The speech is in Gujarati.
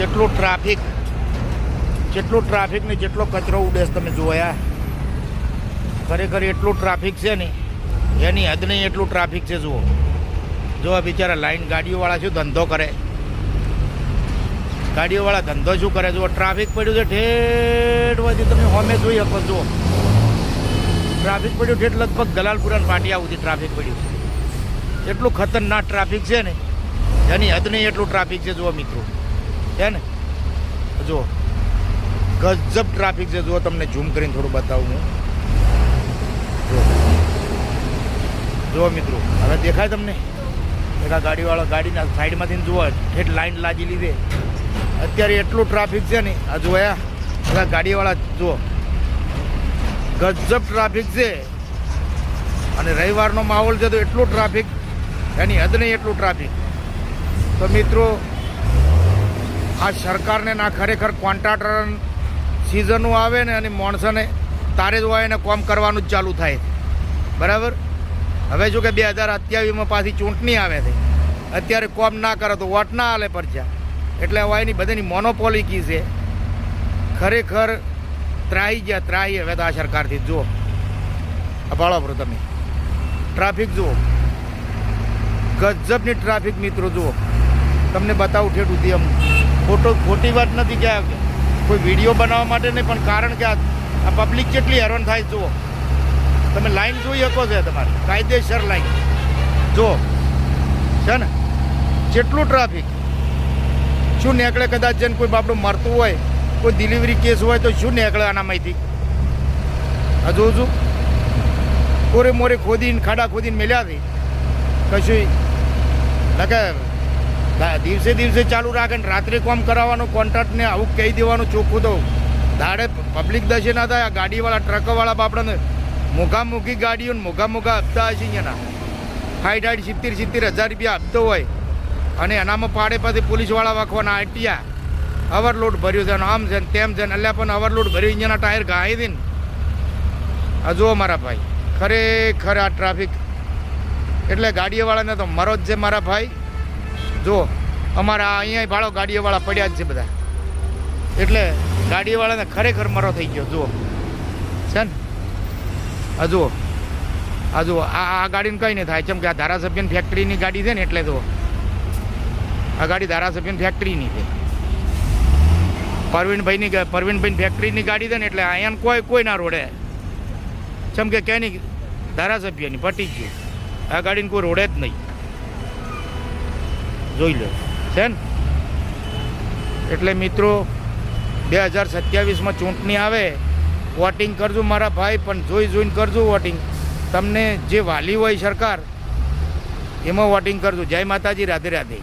જેટલું ટ્રાફિક ને જેટલો કચરો ઉડે છે તમે જોયા. ખરેખર એટલું ટ્રાફિક છે ને એની હદ નહીં એટલું ટ્રાફિક છે. જુઓ જો આ બિચારા લાઈન ગાડીઓવાળા શું ધંધો કરે, ગાડીઓવાળા ધંધો શું કરે. જુઓ ટ્રાફિક પડ્યું છે ઠેઠવાથી તમે હોમે જોઈ શકો. જુઓ ટ્રાફિક પડ્યું ઠેઠ લગભગ દલાલપુરા પાટિયા સુધી ટ્રાફિક પડ્યું છે. એટલું ખતરનાક ટ્રાફિક છે ને એની હદ નહીં એટલું ટ્રાફિક છે. જુઓ મિત્રો છે ને, જુઓ ગજબ ટ્રાફિક છે. જુઓ તમને ઝૂમ કરીને થોડું બતાવું હું. જુઓ મિત્રો હવે દેખાય તમને એક આ ગાડીવાળો ગાડીના સાઈડમાંથી જુઓ ઠેઠ લાઈન લાગી લીધે. અત્યારે એટલું ટ્રાફિક છે ને આ જોયા બધા ગાડીવાળા જુઓ ગજબ ટ્રાફિક છે. અને રવિવારનો માહોલ છે તો એટલું ટ્રાફિક એની હદ નહીં એટલું ટ્રાફિક. તો મિત્રો આ સરકારને ના ખરેખર કોન્ટ્રાક્ટર સિઝનો આવે ને અને માણસોને તારે જ હોય એને કોમ કરવાનું જ ચાલુ થાય બરાબર. હવે જો કે 2027માં પાછી ચૂંટણી આવે છે, અત્યારે કોમ ના કરે તો વોટ ના આલે પરચા. એટલે હવે એની બધાની મોનોપોલી કી છે. ખરેખર ત્રાહી ગયા ત્રાહી હવે તો આ સરકારથી. જુઓ ભાળો બરો તમે ટ્રાફિક જુઓ ગજબની ટ્રાફિક મિત્રો. જુઓ તમને બતાવું ઠેઠ સુધી આમ ખોટી વાત નથી કે કોઈ વિડીયો બનાવવા માટે નહીં, પણ કારણ કે આ પબ્લિક કેટલી હેરાન થાય. જુઓ તમે લાઈન જોઈ શકો છો, તમારે કાયદેસર લાઈન જુઓ છે ને જેટલું ટ્રાફિક. શું નીકળે કદાચ જેને કોઈ બાપડું મરતું હોય, કોઈ ડિલિવરી કેસ હોય તો શું નીકળે આનામાંથી. હજુ શું કોરે મોરે ખોદીને ખાડા ખોદીને મેલ્યા હતી કશું લગે. દિવસે ચાલુ રાખે ને રાત્રે કોમ કરાવવાનું કોન્ટ્રાક્ટને આવું કહી દેવાનું ચોખ્ખું. તો દાડે પબ્લિક દશે ના થાય. આ ગાડીવાળા ટ્રકોવાળા બાપડાને મોઘામોઘી ગાડીઓ મોઘા હપ્તા હશે અહીંયાના 60-70 રૂપિયા હપ્તો હોય અને એનામાં પાડે પછી પોલીસવાળા વાંખવાના આઈટિયા ઓવરલોડ ભર્યું છે આમ છે ને તેમ છે ને. એટલે પણ ઓવરલોડ ભર્યું અહીંયાના ટાયર ઘાઈ દે ને. આ જુઓ મારા ભાઈ ખરેખર આ ટ્રાફિક એટલે ગાડીઓવાળાને તો મરો જ છે મારા ભાઈ. જુઓ અમારા અહીંયા ભાડો ગાડીઓવાળા પડ્યા જ છે બધા. એટલે ગાડીવાળાને ખરેખર મરો થઈ ગયો. જુઓ છે ને આ જુઓ આ ગાડીને કંઈ નહીં થાય. કેમ કે આ ધારાસભ્યની ફેક્ટરીની ગાડી છે ને એટલે જુઓ આ ગાડી ધારાસભ્યની ફેક્ટરીની છે. પરવીનભાઈની ફેક્ટરીની ગાડી છે ને એટલે અહીંયા કોઈ ના રોડે. કેમ કે કેની ધારાસભ્યની પટી ગયું. આ ગાડીને કોઈ રોડે જ નહીં. જોઈ લો છે ને. એટલે મિત્રો 2027માં ચૂંટણી આવે, વોટિંગ કરજો મારા ભાઈ, પણ જોઈને કરજો વોટિંગ. તમને જે વાલી હોય સરકાર એમાં વોટિંગ કરજો. જય માતાજી, રાધે રાધે.